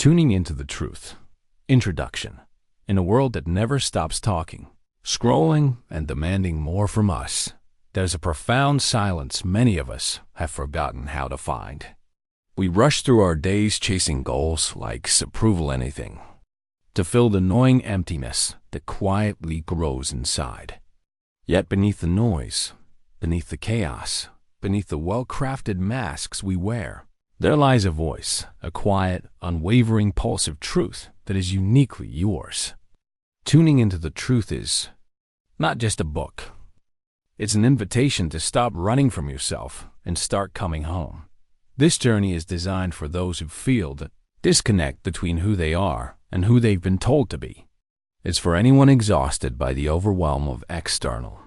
Tuning into the truth. Introduction. In a world that never stops talking, scrolling, and demanding more from us, there's a profound silence many of us have forgotten how to find. We rush through our days chasing goals like approval anything, to fill the gnawing emptiness that quietly grows inside. Yet beneath the noise, beneath the chaos, beneath the well-crafted masks we wear, there lies a voice, a quiet, unwavering pulse of truth that is uniquely yours. Tuning into the truth is not just a book. It's an invitation to stop running from yourself and start coming home. This journey is designed for those who feel the disconnect between who they are and who they've been told to be. It's for anyone exhausted by the overwhelm of external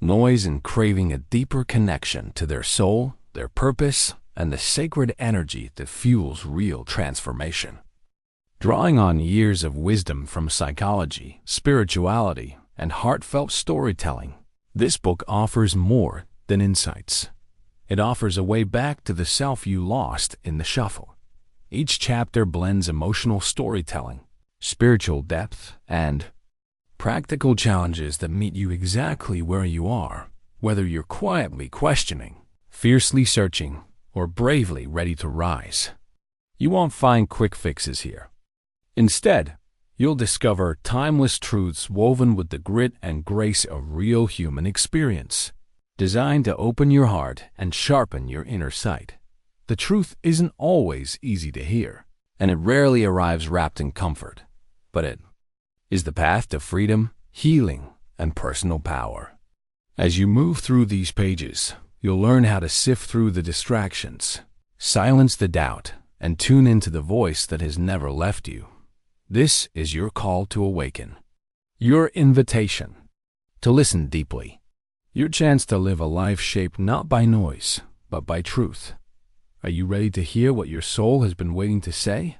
noise and craving a deeper connection to their soul, their purpose, and the sacred energy that fuels real transformation. Drawing on years of wisdom from psychology, spirituality, and heartfelt storytelling, this book offers more than insights. It offers a way back to the self you lost in the shuffle. Each chapter blends emotional storytelling, spiritual depth, and practical challenges that meet you exactly where you are, whether you're quietly questioning, fiercely searching, or bravely ready to rise. You won't find quick fixes here. Instead, you'll discover timeless truths woven with the grit and grace of real human experience, designed to open your heart and sharpen your inner sight. The truth isn't always easy to hear, and it rarely arrives wrapped in comfort, but it is the path to freedom, healing, and personal power. As you move through these pages, you'll learn how to sift through the distractions, silence the doubt, and tune into the voice that has never left you. This is your call to awaken, your invitation to listen deeply, your chance to live a life shaped not by noise, but by truth. Are you ready to hear what your soul has been waiting to say?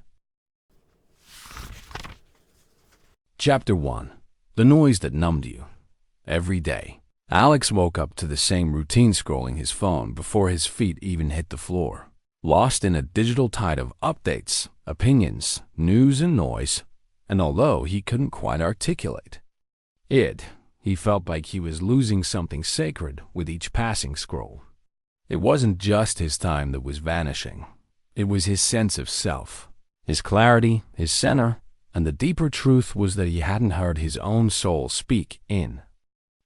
Chapter 1. The Noise That Numbed You. Every day, Alex woke up to the same routine, scrolling his phone before his feet even hit the floor. Lost in a digital tide of updates, opinions, news, and noise, and although he couldn't quite articulate it, he felt like he was losing something sacred with each passing scroll. It wasn't just his time that was vanishing. It was his sense of self, his clarity, his center, and the deeper truth was that he hadn't heard his own soul speak in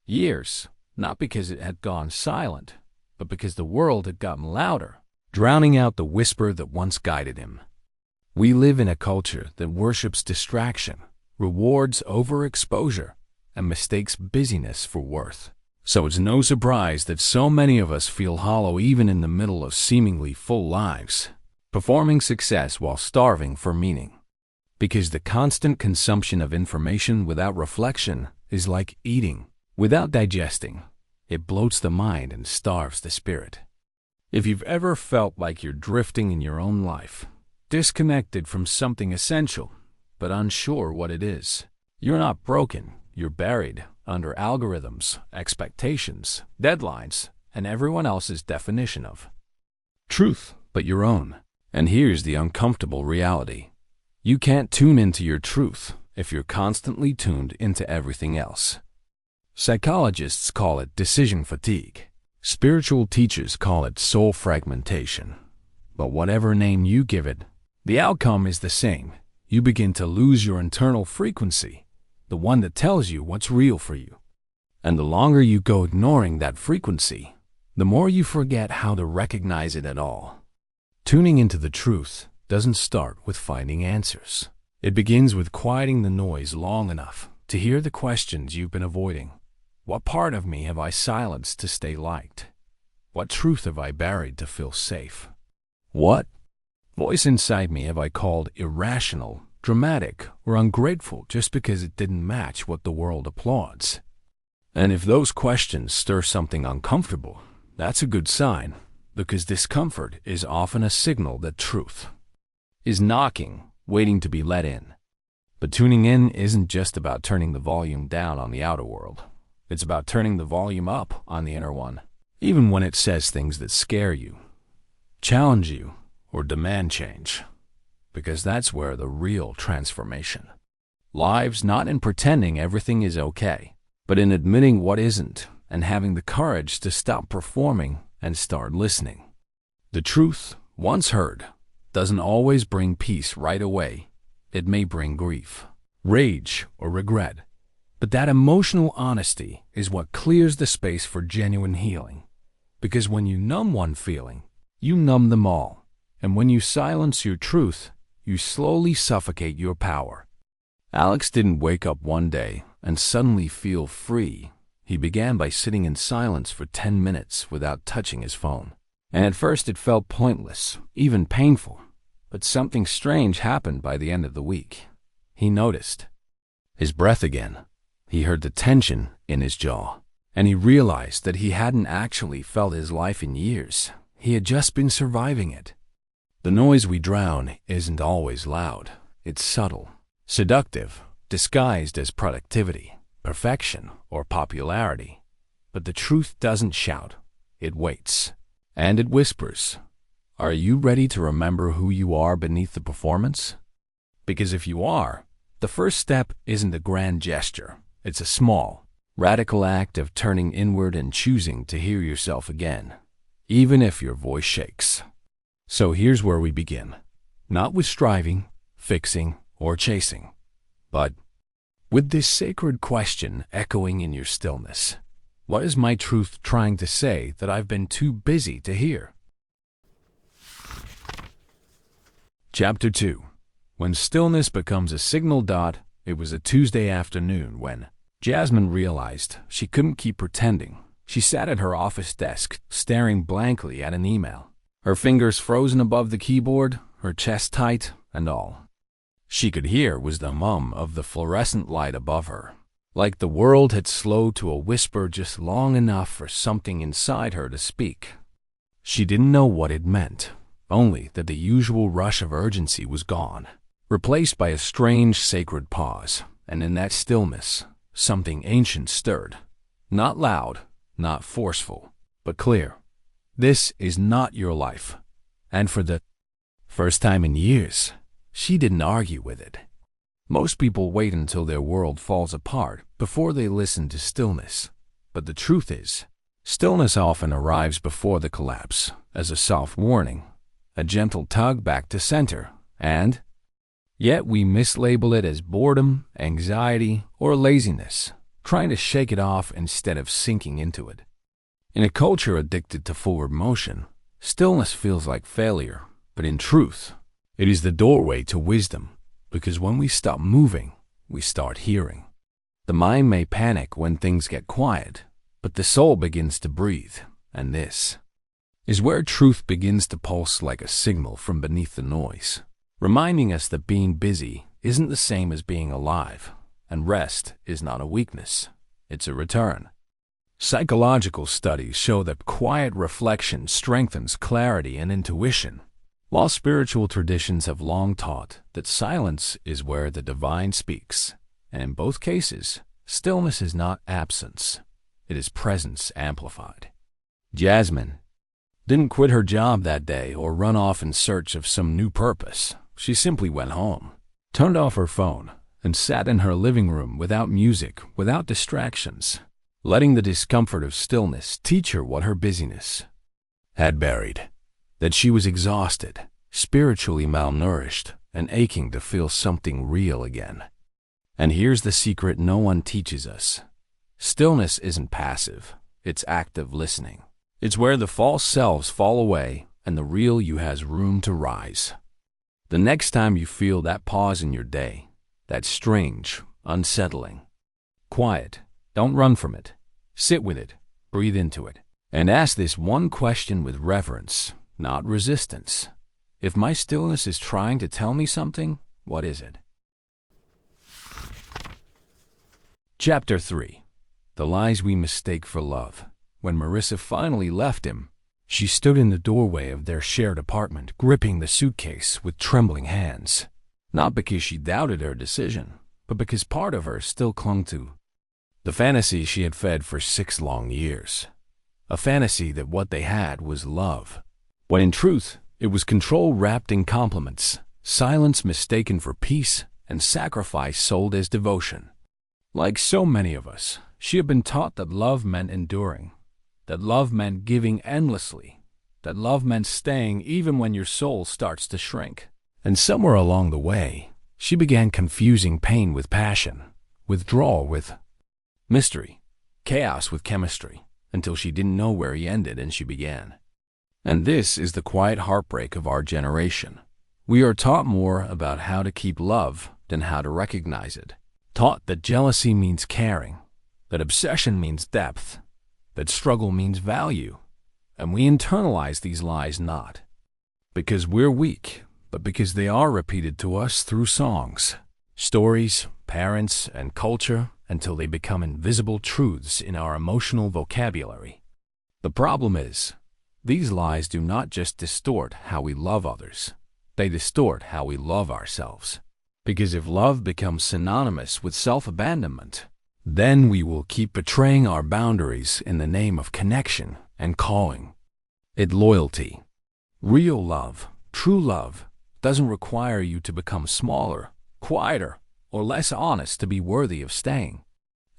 years, not because it had gone silent, but because the world had gotten louder, drowning out the whisper that once guided him. We live in a culture that worships distraction, rewards overexposure, and mistakes busyness for worth. So it's no surprise that so many of us feel hollow even in the middle of seemingly full lives, performing success while starving for meaning. Because the constant consumption of information without reflection is like eating without digesting. It bloats the mind and starves the spirit. If you've ever felt like you're drifting in your own life, disconnected from something essential, but unsure what it is, you're not broken. You're buried under algorithms, expectations, deadlines, and everyone else's definition of truth but your own. And here's the uncomfortable reality. You can't tune into your truth if you're constantly tuned into everything else. Psychologists call it decision fatigue. Spiritual teachers call it soul fragmentation. But whatever name you give it, the outcome is the same. You begin to lose your internal frequency, the one that tells you what's real for you. And the longer you go ignoring that frequency, the more you forget how to recognize it at all. Tuning into the truth doesn't start with finding answers. It begins with quieting the noise long enough to hear the questions you've been avoiding. What part of me have I silenced to stay liked? What truth have I buried to feel safe? What voice inside me have I called irrational, dramatic, or ungrateful just because it didn't match what the world applauds? And if those questions stir something uncomfortable, that's a good sign, because discomfort is often a signal that truth is knocking, waiting to be let in. But tuning in isn't just about turning the volume down on the outer world. It's about turning the volume up on the inner one, even when it says things that scare you, challenge you, or demand change. because that's where the real transformation lives, not in pretending everything is okay, but in admitting what isn't and having the courage to stop performing and start listening. The truth, once heard, doesn't always bring peace right away. It may bring grief, rage, or regret. But that emotional honesty is what clears the space for genuine healing. Because when you numb one feeling, you numb them all. And when you silence your truth, you slowly suffocate your power. Alex didn't wake up one day and suddenly feel free. He began by sitting in silence for 10 minutes without touching his phone. And at first it felt pointless, even painful. But something strange happened by the end of the week. He noticed his breath again. He heard the tension in his jaw. And he realized that he hadn't actually felt his life in years. He had just been surviving it. The noise we drown isn't always loud. It's subtle, seductive, disguised as productivity, perfection, or popularity. But the truth doesn't shout. It waits. And it whispers. Are you ready to remember who you are beneath the performance? Because if you are, the first step isn't a grand gesture. It's a small, radical act of turning inward and choosing to hear yourself again, even if your voice shakes. So here's where we begin. Not with striving, fixing, or chasing, but with this sacred question echoing in your stillness. What is my truth trying to say that I've been too busy to hear? Chapter 2. When stillness becomes a signal. It was a Tuesday afternoon when Jasmine realized she couldn't keep pretending. She sat at her office desk, staring blankly at an email. Her fingers frozen above the keyboard, her chest tight, and all she could hear was the hum of the fluorescent light above her. Like the world had slowed to a whisper just long enough for something inside her to speak. She didn't know what it meant, only that the usual rush of urgency was gone, replaced by a strange sacred pause. And in that stillness, something ancient stirred. Not loud, not forceful, but clear. This is not your life. And for the first time in years, she didn't argue with it. Most people wait until their world falls apart before they listen to stillness. But the truth is, stillness often arrives before the collapse, as a soft warning, a gentle tug back to center, and yet we mislabel it as boredom, anxiety, or laziness, trying to shake it off instead of sinking into it. In a culture addicted to forward motion, stillness feels like failure, but in truth, it is the doorway to wisdom. Because when we stop moving, we start hearing. The mind may panic when things get quiet, but the soul begins to breathe, and this is where truth begins to pulse like a signal from beneath the noise, reminding us that being busy isn't the same as being alive, and rest is not a weakness, it's a return. Psychological studies show that quiet reflection strengthens clarity and intuition, while spiritual traditions have long taught that silence is where the divine speaks. And in both cases, stillness is not absence. It is presence amplified. Jasmine didn't quit her job that day or run off in search of some new purpose. She simply went home, turned off her phone, and sat in her living room without music, without distractions, letting the discomfort of stillness teach her what her busyness had buried. That she was exhausted, spiritually malnourished, and aching to feel something real again. And here's the secret no one teaches us. Stillness isn't passive, it's active listening. It's where the false selves fall away and the real you has room to rise. The next time you feel that pause in your day, that strange, unsettling, quiet, don't run from it. Sit with it, breathe into it, and ask this one question with reverence, not resistance. If my stillness is trying to tell me something, what is it? Chapter 3. The Lies We Mistake for Love. When Marissa finally left him, she stood in the doorway of their shared apartment, gripping the suitcase with trembling hands. Not because she doubted her decision, but because part of her still clung to the fantasy she had fed for 6 long years. A fantasy that what they had was love, when in truth, it was control wrapped in compliments, silence mistaken for peace, and sacrifice sold as devotion. Like so many of us, she had been taught that love meant enduring, that love meant giving endlessly, that love meant staying even when your soul starts to shrink. And somewhere along the way, she began confusing pain with passion, withdrawal with mystery, chaos with chemistry, until she didn't know where he ended and she began. And this is the quiet heartbreak of our generation. We are taught more about how to keep love than how to recognize it. Taught that jealousy means caring, that obsession means depth, that struggle means value. And we internalize these lies not because we're weak, but because they are repeated to us through songs, stories, parents, and culture until they become invisible truths in our emotional vocabulary. The problem is, these lies do not just distort how we love others, they distort how we love ourselves. Because if love becomes synonymous with self-abandonment, then we will keep betraying our boundaries in the name of connection and calling it loyalty. Real love, true love, doesn't require you to become smaller, quieter, or less honest to be worthy of staying.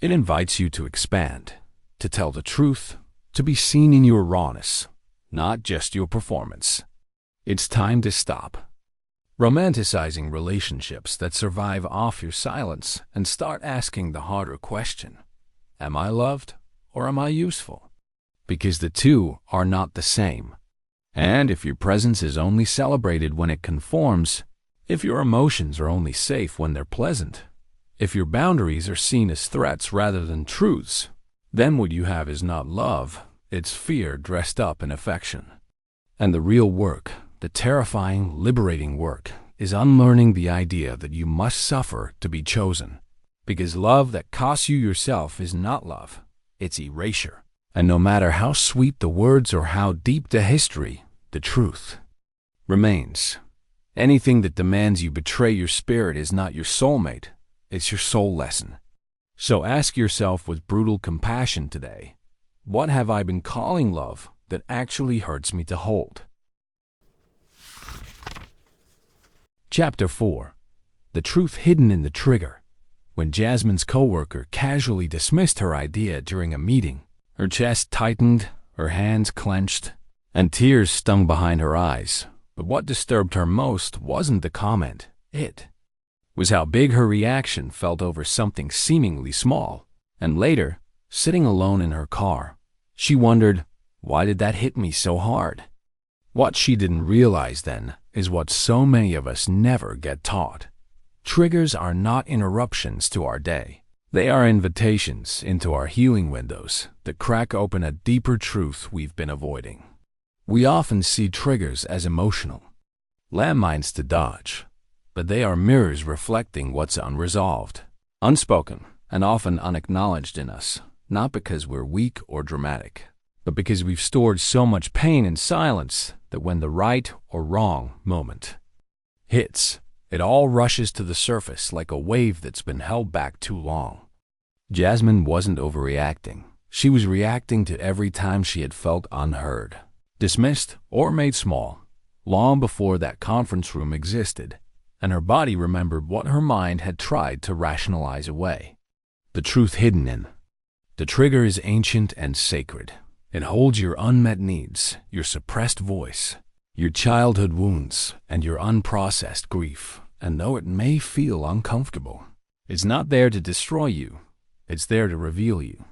It invites you to expand, to tell the truth, to be seen in your rawness, not just your performance. It's time to stop romanticizing relationships that survive off your silence and start asking the harder question: am I loved or am I useful? Because the two are not the same. And if your presence is only celebrated when it conforms, if your emotions are only safe when they're pleasant, if your boundaries are seen as threats rather than truths, then what you have is not love, it's fear dressed up in affection. And the real work, the terrifying, liberating work, is unlearning the idea that you must suffer to be chosen. Because love that costs you yourself is not love, it's erasure. And no matter how sweet the words or how deep the history, the truth remains. Anything that demands you betray your spirit is not your soulmate, it's your soul lesson. So ask yourself with brutal compassion today, what have I been calling love that actually hurts me to hold? Chapter 4. The Truth Hidden in the Trigger. When Jasmine's coworker casually dismissed her idea during a meeting, her chest tightened, her hands clenched, and tears stung behind her eyes. But what disturbed her most wasn't the comment. It was how big her reaction felt over something seemingly small. And later, sitting alone in her car, she wondered, why did that hit me so hard? What she didn't realize then is what so many of us never get taught. Triggers are not interruptions to our day. They are invitations into our healing windows that crack open a deeper truth we've been avoiding. We often see triggers as emotional landmines to dodge, but they are mirrors reflecting what's unresolved, unspoken, and often unacknowledged in us, not because we're weak or dramatic, but because we've stored so much pain in silence that when the right or wrong moment hits, it all rushes to the surface like a wave that's been held back too long. Jasmine wasn't overreacting. She was reacting to every time she had felt unheard, dismissed, or made small, long before that conference room existed, and her body remembered what her mind had tried to rationalize away. The truth hidden in the trigger is ancient and sacred. It holds your unmet needs, your suppressed voice, your childhood wounds, and your unprocessed grief. And though it may feel uncomfortable, it's not there to destroy you. It's there to reveal you.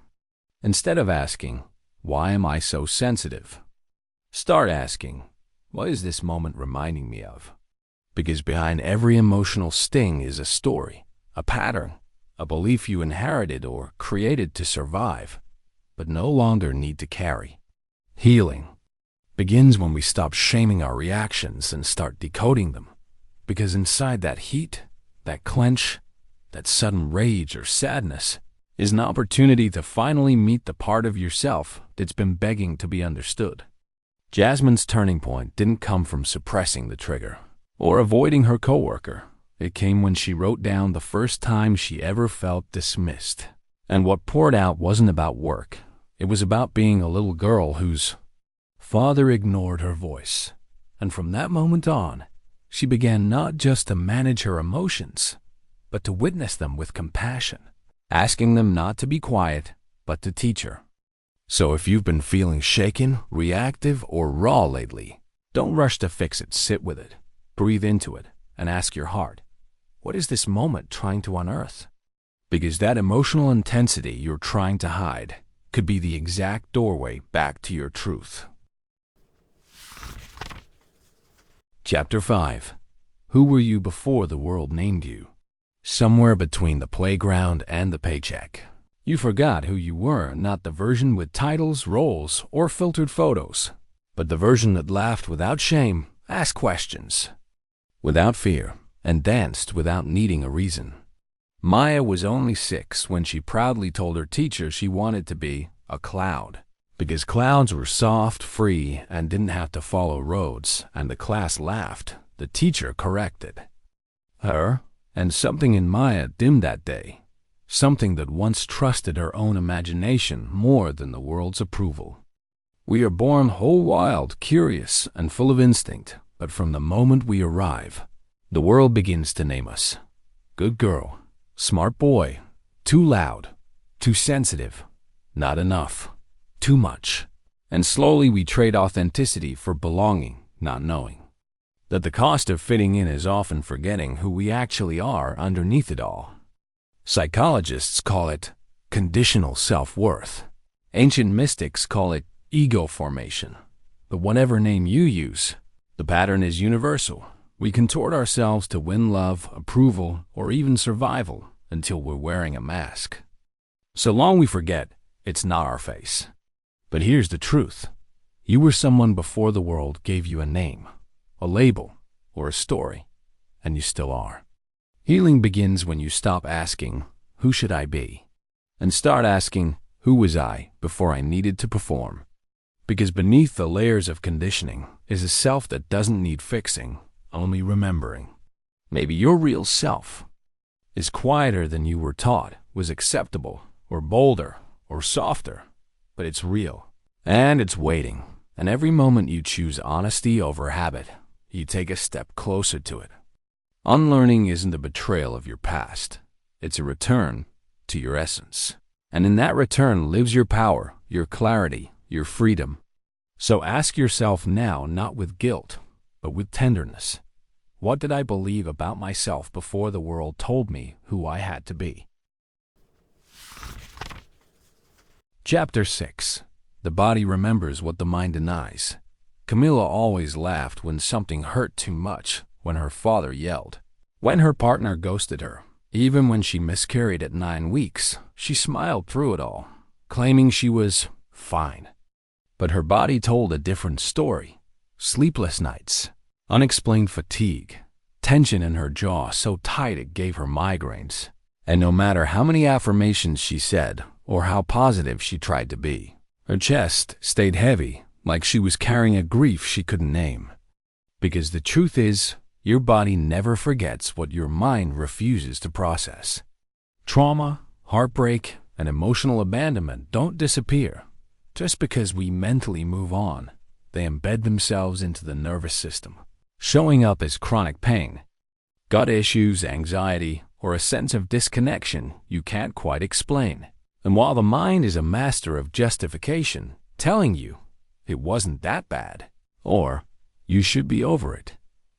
Instead of asking, why am I so sensitive? Start asking, what is this moment reminding me of? Because behind every emotional sting is a story, a pattern, a belief you inherited or created to survive, but no longer need to carry. Healing begins when we stop shaming our reactions and start decoding them. Because inside that heat, that clench, that sudden rage or sadness is an opportunity to finally meet the part of yourself that's been begging to be understood. Jasmine's turning point didn't come from suppressing the trigger or avoiding her coworker. It came when she wrote down the first time she ever felt dismissed. And what poured out wasn't about work. It was about being a little girl whose father ignored her voice. And from that moment on, she began not just to manage her emotions, but to witness them with compassion, asking them not to be quiet, but to teach her. So if you've been feeling shaken, reactive, or raw lately, don't rush to fix it. Sit with it, breathe into it, and ask your heart, what is this moment trying to unearth? Because that emotional intensity you're trying to hide could be the exact doorway back to your truth. Chapter 5. Who were you before the world named you? Somewhere between the playground and the paycheck, you forgot who you were, not the version with titles, roles, or filtered photos, but the version that laughed without shame, asked questions without fear, and danced without needing a reason. Maya was only 6 when she proudly told her teacher she wanted to be a cloud, because clouds were soft, free, and didn't have to follow roads, and the class laughed. The teacher corrected her, and something in Maya dimmed that day, something that once trusted her own imagination more than the world's approval. We are born whole, wild, curious, and full of instinct, but from the moment we arrive, the world begins to name us. Good girl, smart boy, too loud, too sensitive, not enough, too much. And slowly we trade authenticity for belonging, not knowing that the cost of fitting in is often forgetting who we actually are underneath it all. Psychologists call it conditional self-worth. Ancient mystics call it ego formation. But whatever name you use, the pattern is universal. We contort ourselves to win love, approval, or even survival until we're wearing a mask. So long we forget, it's not our face. But here's the truth. You were someone before the world gave you a name, a label, or a story, and you still are. Healing begins when you stop asking, who should I be? And start asking, who was I before I needed to perform? Because beneath the layers of conditioning is a self that doesn't need fixing, only remembering. Maybe your real self is quieter than you were taught, was acceptable, or bolder, or softer, but it's real, and it's waiting. And every moment you choose honesty over habit, you take a step closer to it. Unlearning isn't a betrayal of your past. It's a return to your essence. And in that return lives your power, your clarity, your freedom. So ask yourself now, not with guilt, but with tenderness. What did I believe about myself before the world told me who I had to be? Chapter 6. The body remembers what the mind denies. Camilla always laughed when something hurt too much, when her father yelled, when her partner ghosted her. Even when she miscarried at 9 weeks, she smiled through it all, claiming she was fine. But her body told a different story. Sleepless nights, unexplained fatigue, tension in her jaw so tight it gave her migraines. And no matter how many affirmations she said, or how positive she tried to be, her chest stayed heavy, like she was carrying a grief she couldn't name. Because the truth is, your body never forgets what your mind refuses to process. Trauma, heartbreak, and emotional abandonment don't disappear. Just because we mentally move on, they embed themselves into the nervous system, showing up as chronic pain, gut issues, anxiety, or a sense of disconnection you can't quite explain. And while the mind is a master of justification, telling you it wasn't that bad, or you should be over it,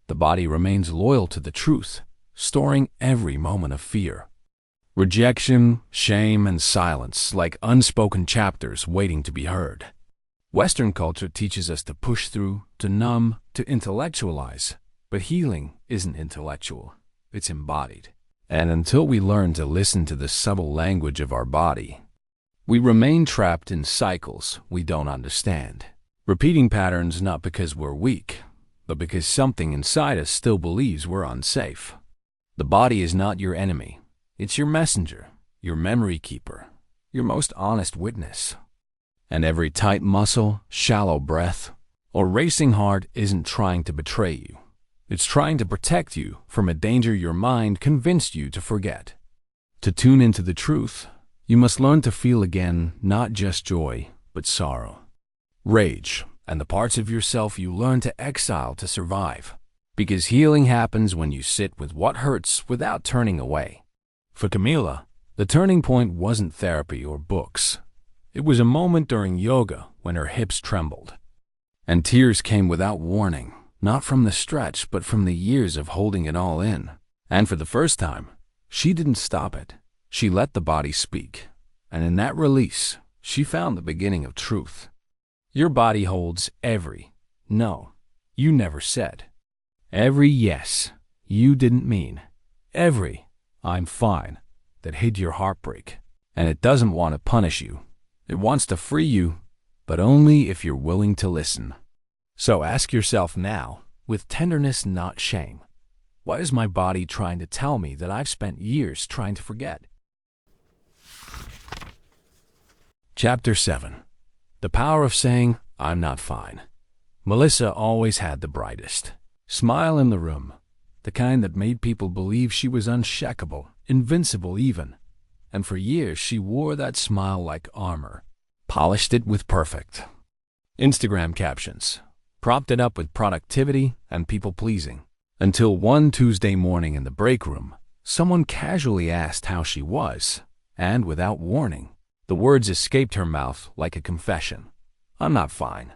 the body remains loyal to the truth, storing every moment of fear. Rejection, shame, and silence like unspoken chapters waiting to be heard. Western culture teaches us to push through, to numb, to intellectualize. But healing isn't intellectual, it's embodied. And until we learn to listen to the subtle language of our body, we remain trapped in cycles we don't understand. Repeating patterns not because we're weak, but because something inside us still believes we're unsafe. The body is not your enemy. It's your messenger, your memory keeper, your most honest witness. And every tight muscle, shallow breath, or racing heart isn't trying to betray you. It's trying to protect you from a danger your mind convinced you to forget. To tune into the truth, you must learn to feel again not just joy, but sorrow, rage, and the parts of yourself you learn to exile to survive. Because healing happens when you sit with what hurts without turning away. For Camila, the turning point wasn't therapy or books. It was a moment during yoga when her hips trembled. And tears came without warning, not from the stretch, but from the years of holding it all in. And for the first time, she didn't stop it. She let the body speak. And in that release, she found the beginning of truth. Your body holds every no you never said. Every yes you didn't mean. Every I'm fine that hid your heartbreak. And it doesn't want to punish you. It wants to free you, but only if you're willing to listen. So ask yourself now, with tenderness, not shame, what is my body trying to tell me that I've spent years trying to forget? Chapter 7. The Power of Saying, I'm Not Fine. Melissa always had the brightest smile in the room, the kind that made people believe she was unshakable, invincible even. And for years she wore that smile like armor, polished it with perfect Instagram captions, propped it up with productivity and people-pleasing. Until one Tuesday morning in the break room, someone casually asked how she was, and without warning, the words escaped her mouth like a confession. I'm not fine.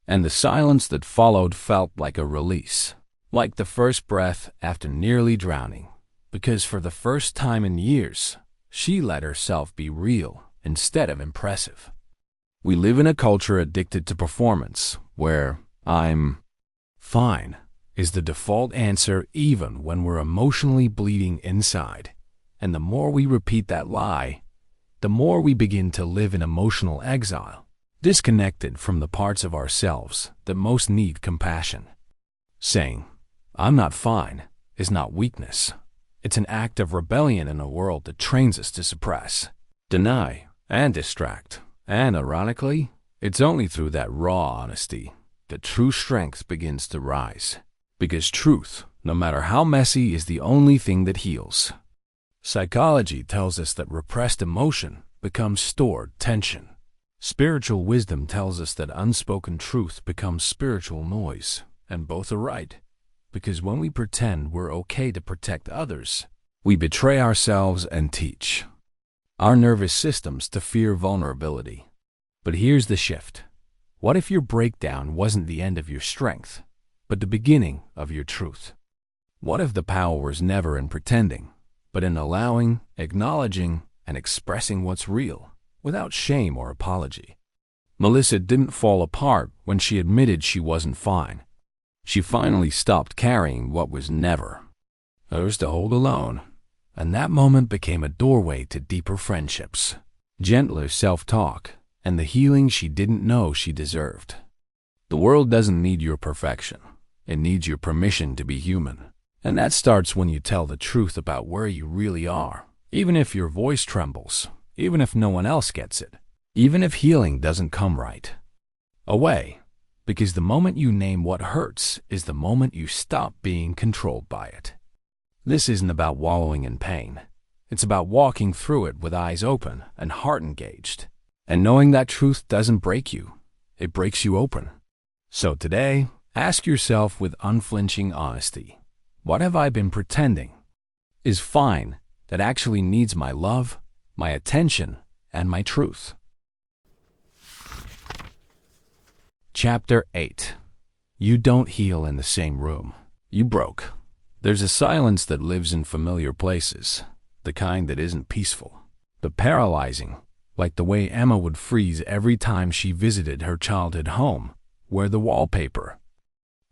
And the silence that followed felt like a release, like the first breath after nearly drowning, because for the first time in years, she let herself be real instead of impressive. We live in a culture addicted to performance, where I'm fine is the default answer even when we're emotionally bleeding inside. And the more we repeat that lie, the more we begin to live in emotional exile, disconnected from the parts of ourselves that most need compassion. Saying, I'm not fine, is not weakness. It's an act of rebellion in a world that trains us to suppress, deny, and distract. And ironically, it's only through that raw honesty that true strength begins to rise. Because truth, no matter how messy, is the only thing that heals. Psychology tells us that repressed emotion becomes stored tension. Spiritual wisdom tells us that unspoken truth becomes spiritual noise. And both are right. Because when we pretend we're okay to protect others, we betray ourselves and teach our nervous systems to fear vulnerability. But here's the shift. What if your breakdown wasn't the end of your strength, but the beginning of your truth? What if the power was never in pretending, but in allowing, acknowledging, and expressing what's real, without shame or apology? Melissa didn't fall apart when she admitted she wasn't fine. She finally stopped carrying what was never hers to hold alone, and that moment became a doorway to deeper friendships, gentler self-talk, and the healing she didn't know she deserved. The world doesn't need your perfection. It needs your permission to be human. And that starts when you tell the truth about where you really are, even if your voice trembles, even if no one else gets it, even if healing doesn't come right away. Because the moment you name what hurts is the moment you stop being controlled by it. This isn't about wallowing in pain. It's about walking through it with eyes open and heart engaged. And knowing that truth doesn't break you, it breaks you open. So today, ask yourself with unflinching honesty, what have I been pretending is fine that actually needs my love, my attention, and my truth? Chapter 8. You don't heal in the same room. You broke. There's a silence that lives in familiar places, the kind that isn't peaceful, but paralyzing, like the way Emma would freeze every time she visited her childhood home, where the wallpaper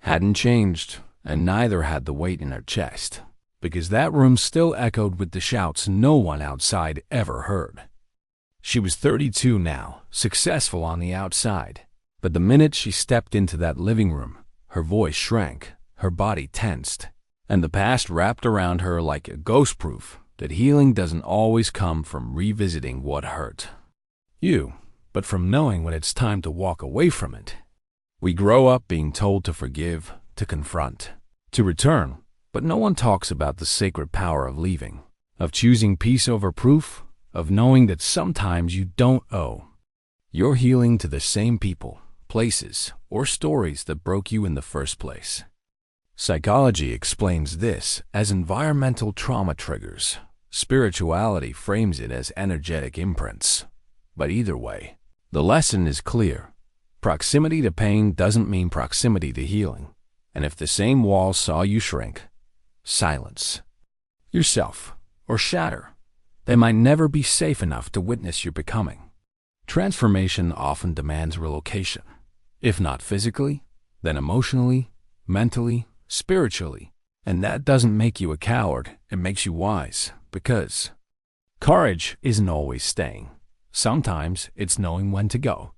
hadn't changed, and neither had the weight in her chest, because that room still echoed with the shouts no one outside ever heard. She was 32 now, successful on the outside. But the minute she stepped into that living room, her voice shrank, her body tensed, and the past wrapped around her like a ghost proof that healing doesn't always come from revisiting what hurt you, but from knowing when it's time to walk away from it. We grow up being told to forgive, to confront, to return, but no one talks about the sacred power of leaving, of choosing peace over proof, of knowing that sometimes you don't owe your healing to the same people, places, or stories that broke you in the first place. Psychology explains this as environmental trauma triggers. Spirituality frames it as energetic imprints. But either way, the lesson is clear. Proximity to pain doesn't mean proximity to healing. And if the same walls saw you shrink, silence yourself, or shatter, they might never be safe enough to witness your becoming. Transformation often demands relocation. If not physically, then emotionally, mentally, spiritually. And that doesn't make you a coward, it makes you wise, because courage isn't always staying. Sometimes it's knowing when to go.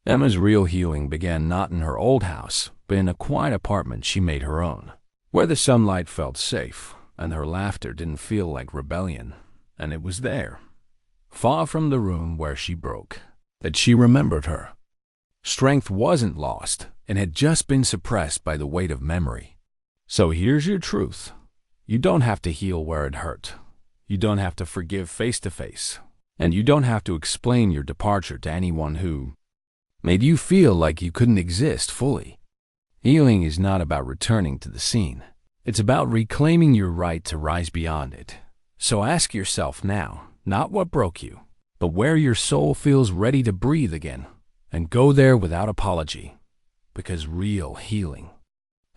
Emma's real healing began not in her old house, but in a quiet apartment she made her own, where the sunlight felt safe and her laughter didn't feel like rebellion. And it was there, far from the room where she broke, that she remembered her. Strength wasn't lost, and had just been suppressed by the weight of memory. So here's your truth. You don't have to heal where it hurt. You don't have to forgive face to face. And you don't have to explain your departure to anyone who made you feel like you couldn't exist fully. Healing is not about returning to the scene. It's about reclaiming your right to rise beyond it. So ask yourself now, not what broke you, but where your soul feels ready to breathe again, and go there without apology. Because real healing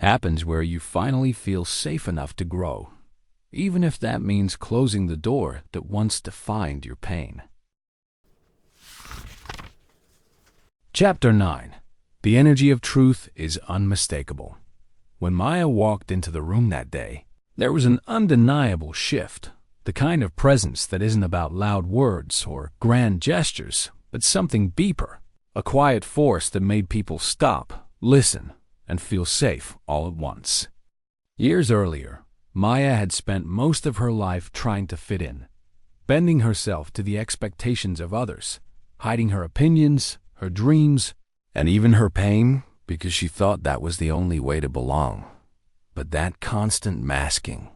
happens where you finally feel safe enough to grow, even if that means closing the door that once defined your pain. Chapter 9. The energy of truth is unmistakable. When Maya walked into the room that day, there was an undeniable shift. The kind of presence that isn't about loud words or grand gestures, but something deeper. A quiet force that made people stop, listen, and feel safe all at once. Years earlier, Maya had spent most of her life trying to fit in, bending herself to the expectations of others, hiding her opinions, her dreams, and even her pain, because she thought that was the only way to belong. But that constant masking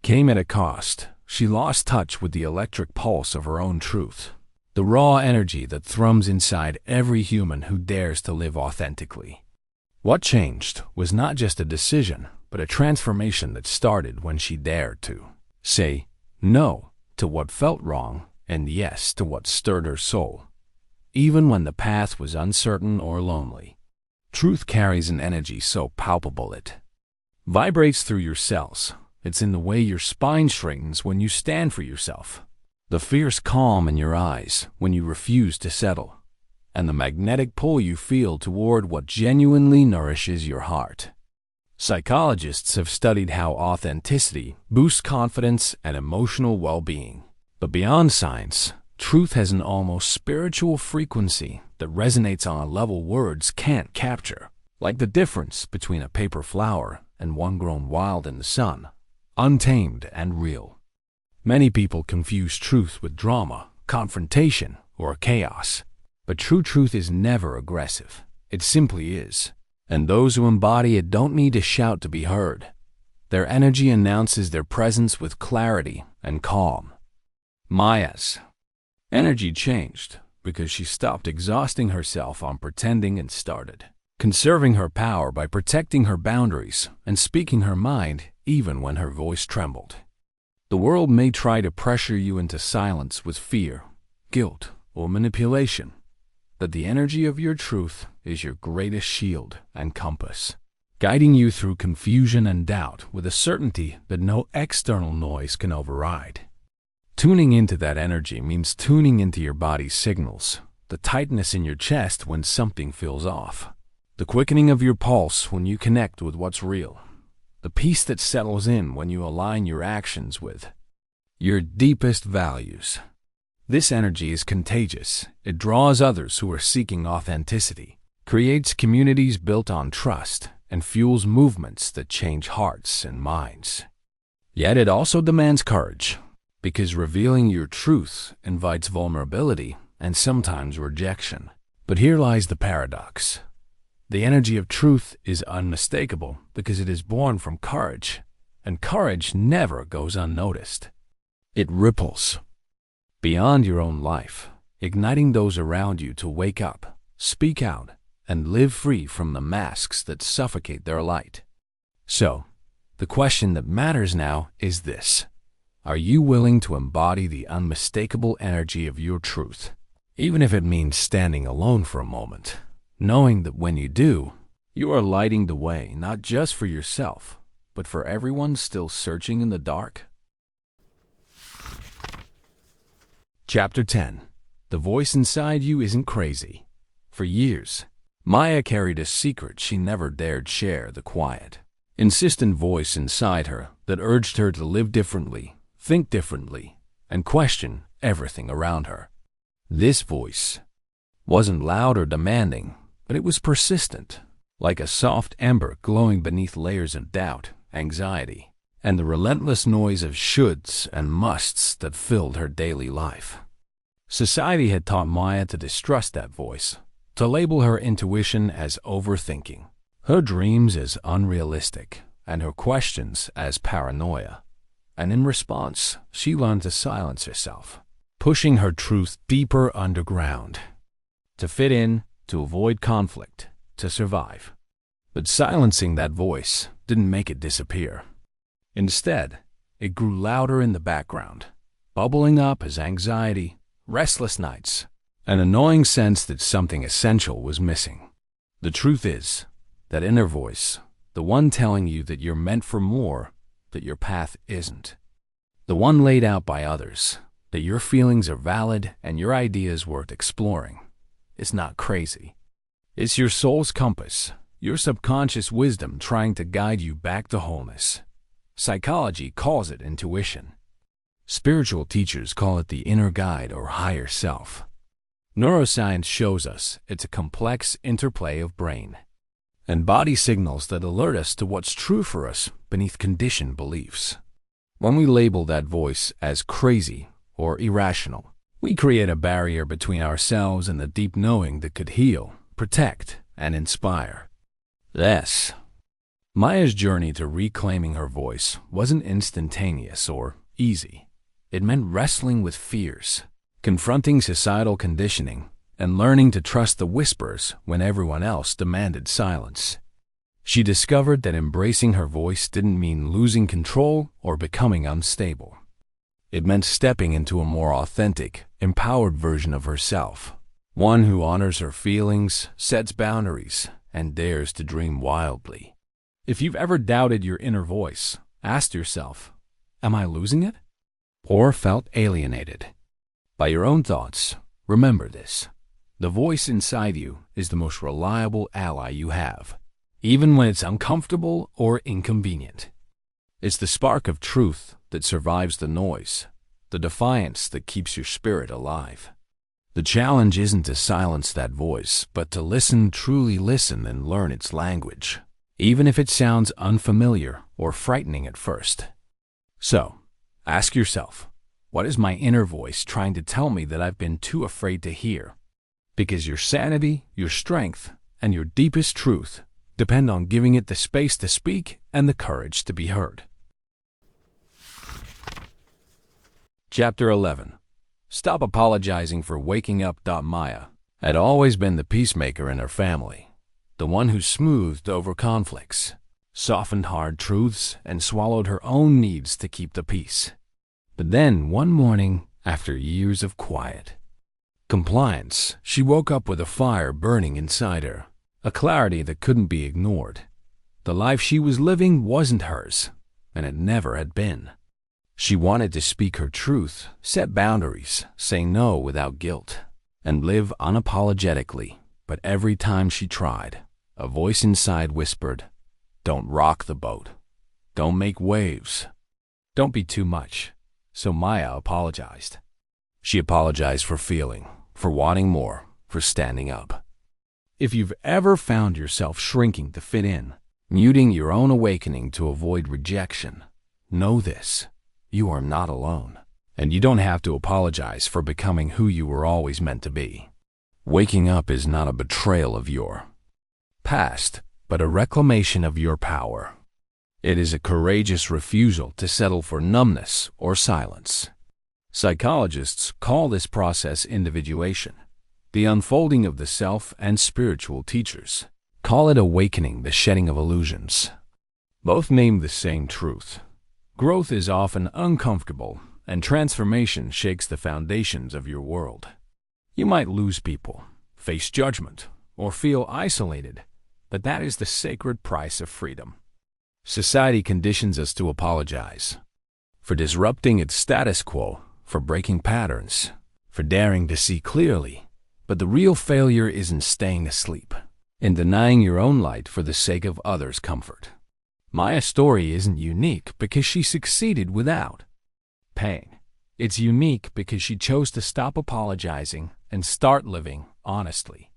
came at a cost. She lost touch with the electric pulse of her own truth, the raw energy that thrums inside every human who dares to live authentically. What changed was not just a decision, but a transformation that started when she dared to say no to what felt wrong and yes to what stirred her soul, even when the path was uncertain or lonely. Truth carries an energy so palpable it vibrates through your cells. It's in the way your spine straightens when you stand for yourself, the fierce calm in your eyes when you refuse to settle, and the magnetic pull you feel toward what genuinely nourishes your heart. Psychologists have studied how authenticity boosts confidence and emotional well-being. But beyond science, truth has an almost spiritual frequency that resonates on a level words can't capture, like the difference between a paper flower and one grown wild in the sun, untamed and real. Many people confuse truth with drama, confrontation, or chaos. But true truth is never aggressive. It simply is. And those who embody it don't need to shout to be heard. Their energy announces their presence with clarity and calm. Maya's energy changed because she stopped exhausting herself on pretending and started conserving her power by protecting her boundaries and speaking her mind even when her voice trembled. The world may try to pressure you into silence with fear, guilt, or manipulation, but the energy of your truth is your greatest shield and compass, guiding you through confusion and doubt with a certainty that no external noise can override. Tuning into that energy means tuning into your body's signals, the tightness in your chest when something feels off, the quickening of your pulse when you connect with what's real, the peace that settles in when you align your actions with your deepest values. This energy is contagious. It draws others who are seeking authenticity, creates communities built on trust, and fuels movements that change hearts and minds. Yet it also demands courage, because revealing your truth invites vulnerability and sometimes rejection. But here lies the paradox. The energy of truth is unmistakable because it is born from courage, and courage never goes unnoticed. It ripples beyond your own life, igniting those around you to wake up, speak out, and live free from the masks that suffocate their light. So, The question that matters now is this: are you willing to embody the unmistakable energy of your truth, even if it means standing alone for a moment, knowing that when you do, you are lighting the way not just for yourself, but for everyone still searching in the dark? Chapter 10. The voice inside you isn't crazy. For years, Maya carried a secret she never dared share: the quiet, insistent voice inside her that urged her to live differently, think differently, and question everything around her. This voice wasn't loud or demanding, but it was persistent, like a soft ember glowing beneath layers of doubt, anxiety, and the relentless noise of shoulds and musts that filled her daily life. Society had taught Maya to distrust that voice, to label her intuition as overthinking, her dreams as unrealistic, and her questions as paranoia. And in response, she learned to silence herself, pushing her truth deeper underground, to fit in, to avoid conflict, to survive. But silencing that voice didn't make it disappear. Instead, it grew louder in the background, bubbling up as anxiety, restless nights, an annoying sense that something essential was missing. The truth is, that inner voice, the one telling you that you're meant for more, that your path isn't, the one laid out by others, that your feelings are valid and your ideas worth exploring, is not crazy. It's your soul's compass, your subconscious wisdom trying to guide you back to wholeness. Psychology calls it intuition. Spiritual teachers call it the inner guide or higher self. Neuroscience shows us it's a complex interplay of brain and body signals that alert us to what's true for us beneath conditioned beliefs. When we label that voice as crazy or irrational, we create a barrier between ourselves and the deep knowing that could heal, protect, and inspire. Yes, Maya's journey to reclaiming her voice wasn't instantaneous or easy. It meant wrestling with fears, confronting societal conditioning, and learning to trust the whispers when everyone else demanded silence. She discovered that embracing her voice didn't mean losing control or becoming unstable. It meant stepping into a more authentic, empowered version of herself, one who honors her feelings, sets boundaries, and dares to dream wildly. If you've ever doubted your inner voice, asked yourself, "Am I losing it?" or felt alienated by your own thoughts, remember this: the voice inside you is the most reliable ally you have, even when it's uncomfortable or inconvenient. It's the spark of truth that survives the noise, the defiance that keeps your spirit alive. The challenge isn't to silence that voice, but to listen, truly listen, and learn its language, even if it sounds unfamiliar or frightening at first. So, ask yourself, what is my inner voice trying to tell me that I've been too afraid to hear? Because your sanity, your strength, and your deepest truth depend on giving it the space to speak and the courage to be heard. Chapter 11. Stop apologizing for waking up. Maya had always been the peacemaker in her family, the one who smoothed over conflicts, softened hard truths, and swallowed her own needs to keep the peace. But then, one morning, after years of quiet compliance, she woke up with a fire burning inside her, a clarity that couldn't be ignored. The life she was living wasn't hers, and it never had been. She wanted to speak her truth, set boundaries, say no without guilt, and live unapologetically. But every time she tried, a voice inside whispered, "Don't rock the boat. Don't make waves. Don't be too much." So Maya apologized. She apologized for feeling, for wanting more, for standing up. If you've ever found yourself shrinking to fit in, muting your own awakening to avoid rejection, know this: you are not alone, and you don't have to apologize for becoming who you were always meant to be. Waking up is not a betrayal of your past, but a reclamation of your power. It is a courageous refusal to settle for numbness or silence. Psychologists call this process individuation, the unfolding of the self, and spiritual teachers call it awakening, the shedding of illusions. Both name the same truth. Growth is often uncomfortable, and transformation shakes the foundations of your world. You might lose people, face judgment, or feel isolated, but that is the sacred price of freedom. Society conditions us to apologize for disrupting its status quo, for breaking patterns, for daring to see clearly. But the real failure isn't staying asleep, in denying your own light for the sake of others' comfort. Maya's story isn't unique because she succeeded without pain. It's unique because she chose to stop apologizing and start living honestly.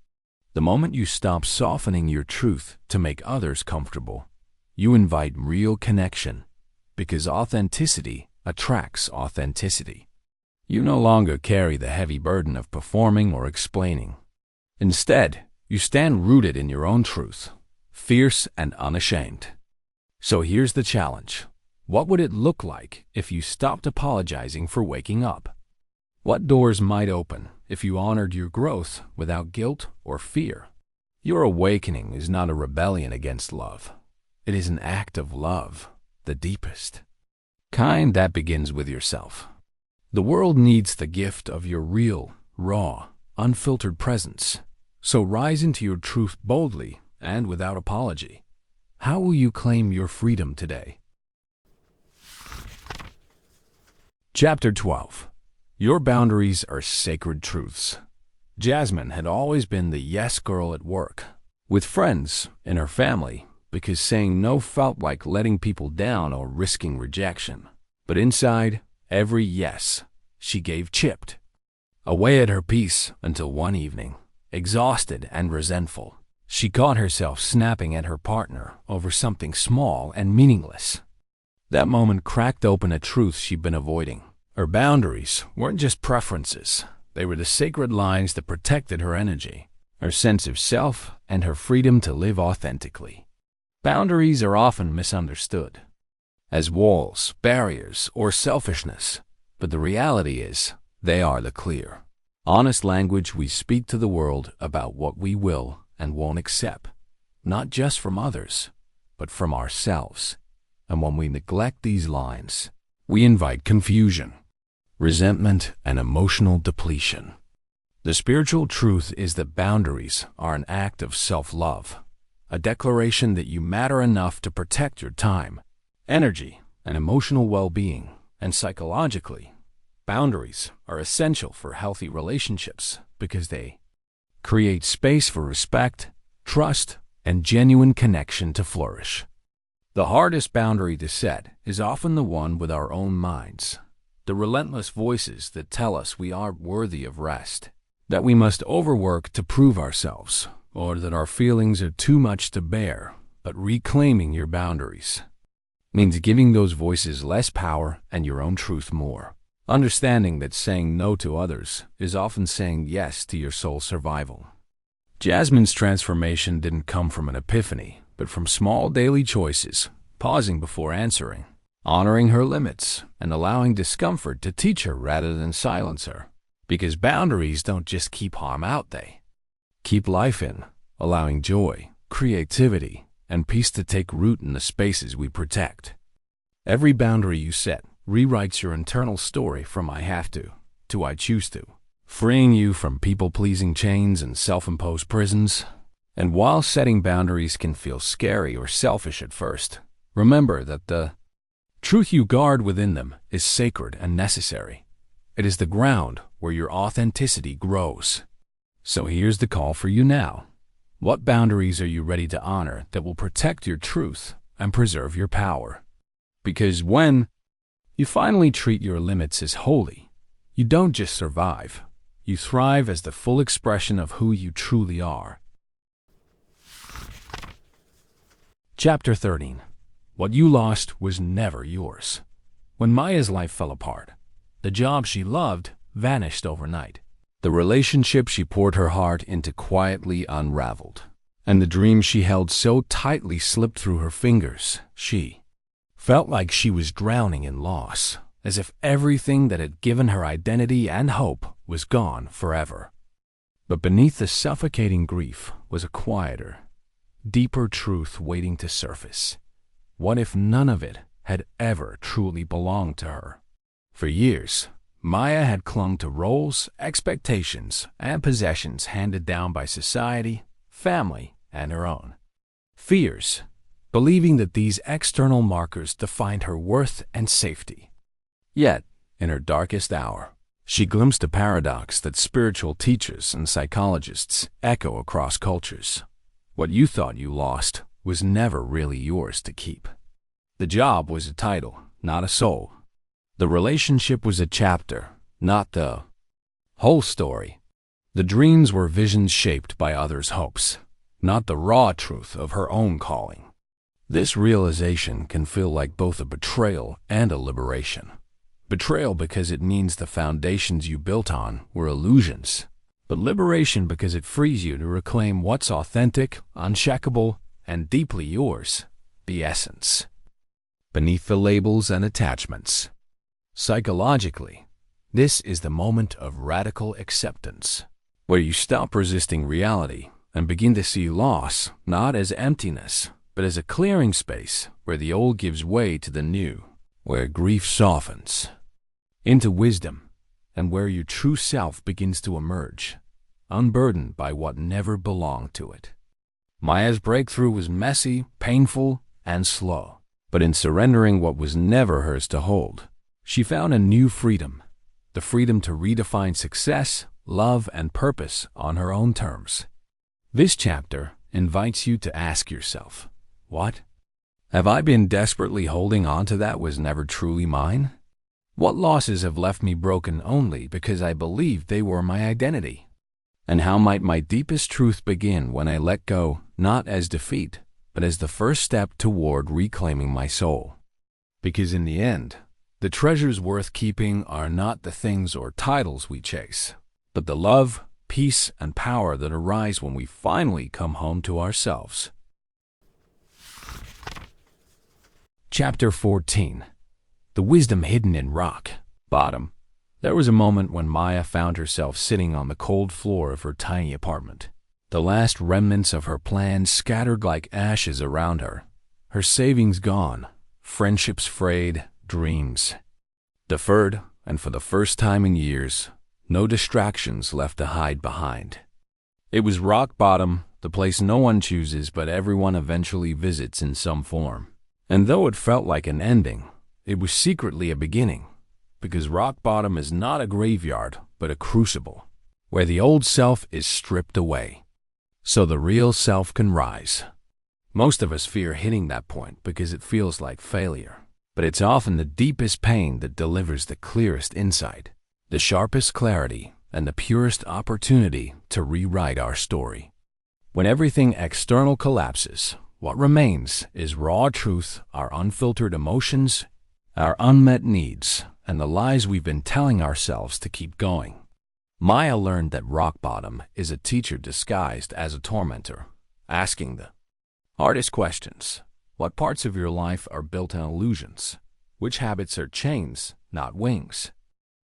The moment you stop softening your truth to make others comfortable, you invite real connection, because authenticity attracts authenticity. You no longer carry the heavy burden of performing or explaining. Instead, you stand rooted in your own truth, fierce and unashamed. So here's the challenge. What would it look like if you stopped apologizing for waking up? What doors might open if you honored your growth without guilt or fear? Your awakening is not a rebellion against love. It is an act of love, the deepest kind that begins with yourself. The world needs the gift of your real, raw, unfiltered presence. So rise into your truth boldly and without apology. How will you claim your freedom today? Chapter 12. Your boundaries are sacred truths. Jasmine had always been the yes girl at work, with friends, in her family, because saying no felt like letting people down or risking rejection. But inside, every yes she gave chipped away at her peace until one evening, exhausted and resentful, she caught herself snapping at her partner over something small and meaningless. That moment cracked open a truth she'd been avoiding. Her boundaries weren't just preferences. They were the sacred lines that protected her energy, her sense of self, and her freedom to live authentically. Boundaries are often misunderstood as walls, barriers, or selfishness, but the reality is they are the clear, honest language we speak to the world about what we will and won't accept, not just from others, but from ourselves. And when we neglect these lines, we invite confusion, resentment, and emotional depletion. The spiritual truth is that boundaries are an act of self-love, a declaration that you matter enough to protect your time, energy, and emotional well-being. And psychologically, boundaries are essential for healthy relationships because they create space for respect, trust, and genuine connection to flourish. The hardest boundary to set is often the one with our own minds, the relentless voices that tell us we aren't worthy of rest, that we must overwork to prove ourselves, or that our feelings are too much to bear. But reclaiming your boundaries means giving those voices less power and your own truth more. Understanding that saying no to others is often saying yes to your soul's survival. Jasmine's transformation didn't come from an epiphany, but from small daily choices, pausing before answering, honoring her limits, and allowing discomfort to teach her rather than silence her. Because boundaries don't just keep harm out, they keep life in, allowing joy, creativity, and peace to take root in the spaces we protect. Every boundary you set rewrites your internal story from I have to I choose to, freeing you from people-pleasing chains and self-imposed prisons. And while setting boundaries can feel scary or selfish at first, remember that the truth you guard within them is sacred and necessary. It is the ground where your authenticity grows. So here's the call for you now. What boundaries are you ready to honor that will protect your truth and preserve your power? Because when you finally treat your limits as holy, you don't just survive. You thrive as the full expression of who you truly are. Chapter 13. What you lost was never yours. When Maya's life fell apart, the job she loved vanished overnight. The relationship she poured her heart into quietly unraveled, and the dream she held so tightly slipped through her fingers. She felt like she was drowning in loss, as if everything that had given her identity and hope was gone forever. But beneath the suffocating grief was a quieter, deeper truth waiting to surface. What if none of it had ever truly belonged to her? For years, Maya had clung to roles, expectations, and possessions handed down by society, family, and her own fears, believing that these external markers defined her worth and safety. Yet, in her darkest hour, she glimpsed a paradox that spiritual teachers and psychologists echo across cultures. What you thought you lost was never really yours to keep. The job was a title, not a soul. The relationship was a chapter, not the whole story. The dreams were visions shaped by others' hopes, not the raw truth of her own calling. This realization can feel like both a betrayal and a liberation. Betrayal because it means the foundations you built on were illusions, but liberation because it frees you to reclaim what's authentic, unshakable, and deeply yours, the essence, beneath the labels and attachments. Psychologically, this is the moment of radical acceptance, where you stop resisting reality and begin to see loss not as emptiness, but as a clearing space where the old gives way to the new, where grief softens into wisdom, and where your true self begins to emerge, unburdened by what never belonged to it. Maya's breakthrough was messy, painful, and slow, but in surrendering what was never hers to hold, she found a new freedom, the freedom to redefine success, love, and purpose on her own terms. This chapter invites you to ask yourself, what have I been desperately holding on to that was never truly mine? What losses have left me broken only because I believed they were my identity? And how might my deepest truth begin when I let go, not as defeat, but as the first step toward reclaiming my soul? Because in the end, the treasures worth keeping are not the things or titles we chase, but the love, peace, and power that arise when we finally come home to ourselves. Chapter 14. The Wisdom Hidden in Rock Bottom. There was a moment when Maya found herself sitting on the cold floor of her tiny apartment. The last remnants of her plans scattered like ashes around her. Her savings gone, friendships frayed, dreams deferred, and for the first time in years, no distractions left to hide behind. It was rock bottom, the place no one chooses but everyone eventually visits in some form. And though it felt like an ending, it was secretly a beginning, because rock bottom is not a graveyard, but a crucible, where the old self is stripped away, so the real self can rise. Most of us fear hitting that point because it feels like failure, but it's often the deepest pain that delivers the clearest insight, the sharpest clarity, and the purest opportunity to rewrite our story. When everything external collapses, what remains is raw truth, our unfiltered emotions, our unmet needs, and the lies we've been telling ourselves to keep going. Maya learned that rock bottom is a teacher disguised as a tormentor, asking the hardest questions. What parts of your life are built on illusions? Which habits are chains, not wings?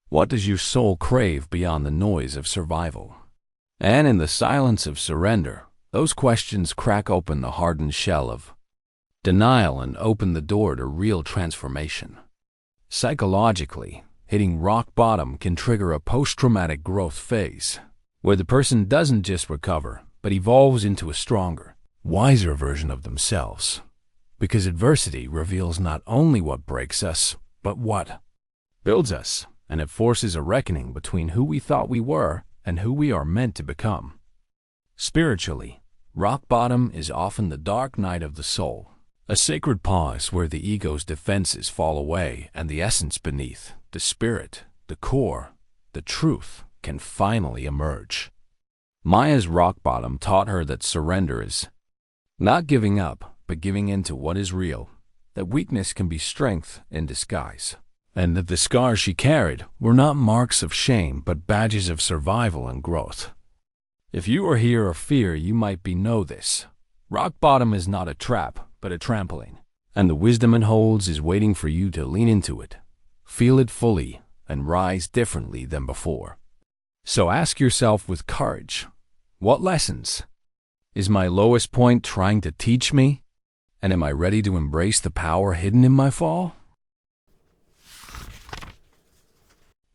What does your soul crave beyond the noise of survival? And in the silence of surrender, those questions crack open the hardened shell of denial and open the door to real transformation. Psychologically, hitting rock bottom can trigger a post-traumatic growth phase, where the person doesn't just recover, but evolves into a stronger, wiser version of themselves. Because adversity reveals not only what breaks us, but what builds us, and it forces a reckoning between who we thought we were and who we are meant to become. Spiritually, rock bottom is often the dark night of the soul, a sacred pause where the ego's defenses fall away and the essence beneath, the spirit, the core, the truth, can finally emerge. Maya's rock bottom taught her that surrender is not giving up, but giving in to what is real, that weakness can be strength in disguise, and that the scars she carried were not marks of shame but badges of survival and growth. If you are here or fear you might know this. Rock bottom is not a trap, but a trampoline, and the wisdom it holds is waiting for you to lean into it, feel it fully, and rise differently than before. So ask yourself with courage, what lessons is my lowest point trying to teach me? And am I ready to embrace the power hidden in my fall?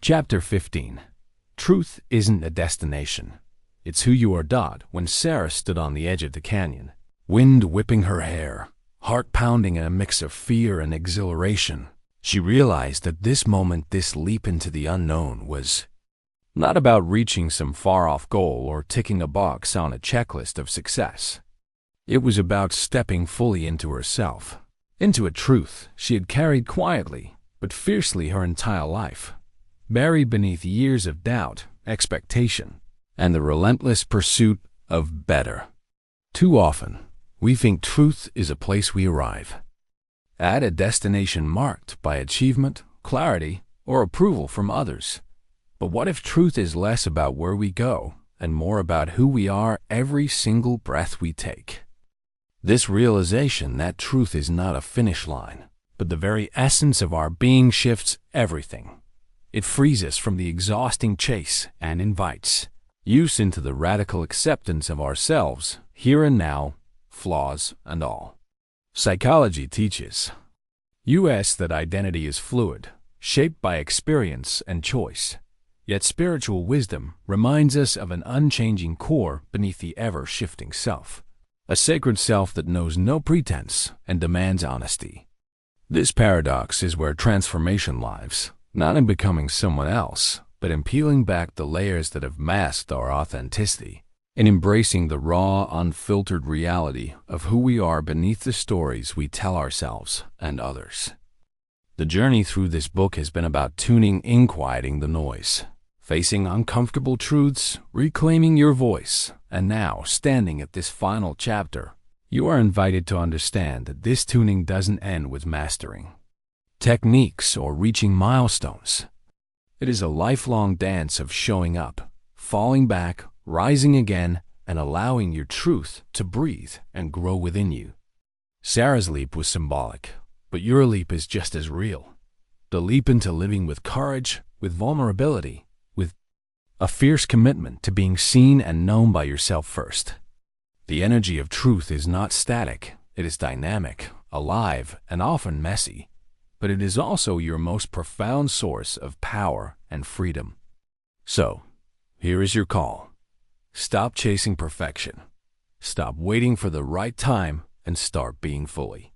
Chapter 15. Truth isn't a destination. It's who you are. When Sarah stood on the edge of the canyon, wind whipping her hair, heart pounding in a mix of fear and exhilaration, she realized that this moment, this leap into the unknown, was not about reaching some far-off goal or ticking a box on a checklist of success. It was about stepping fully into herself, into a truth she had carried quietly but fiercely her entire life, buried beneath years of doubt, expectation, and the relentless pursuit of better. Too often, we think truth is a place we arrive at, a destination marked by achievement, clarity, or approval from others. But what if truth is less about where we go and more about who we are every single breath we take? This realization that truth is not a finish line, but the very essence of our being, shifts everything. It frees us from the exhausting chase and invites us into the radical acceptance of ourselves, here and now, flaws and all. Psychology teaches us that identity is fluid, shaped by experience and choice. Yet spiritual wisdom reminds us of an unchanging core beneath the ever-shifting self, a sacred self that knows no pretense and demands honesty. This paradox is where transformation lives, not in becoming someone else, but in peeling back the layers that have masked our authenticity, in embracing the raw, unfiltered reality of who we are beneath the stories we tell ourselves and others. The journey through this book has been about tuning in, quieting the noise, facing uncomfortable truths, reclaiming your voice, and now, standing at this final chapter, you are invited to understand that this tuning doesn't end with mastering techniques or reaching milestones. It is a lifelong dance of showing up, falling back, rising again, and allowing your truth to breathe and grow within you. Sarah's leap was symbolic, but your leap is just as real. The leap into living with courage, with vulnerability, with a fierce commitment to being seen and known by yourself first. The energy of truth is not static. It is dynamic, alive, and often messy, but it is also your most profound source of power and freedom. So, here is your call. Stop chasing perfection. Stop waiting for the right time and start being fully,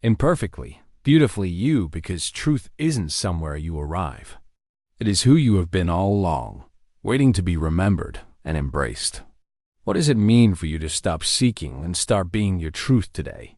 imperfectly, beautifully you, because truth isn't somewhere you arrive. It is who you have been all along, waiting to be remembered and embraced. What does it mean for you to stop seeking and start being your truth today?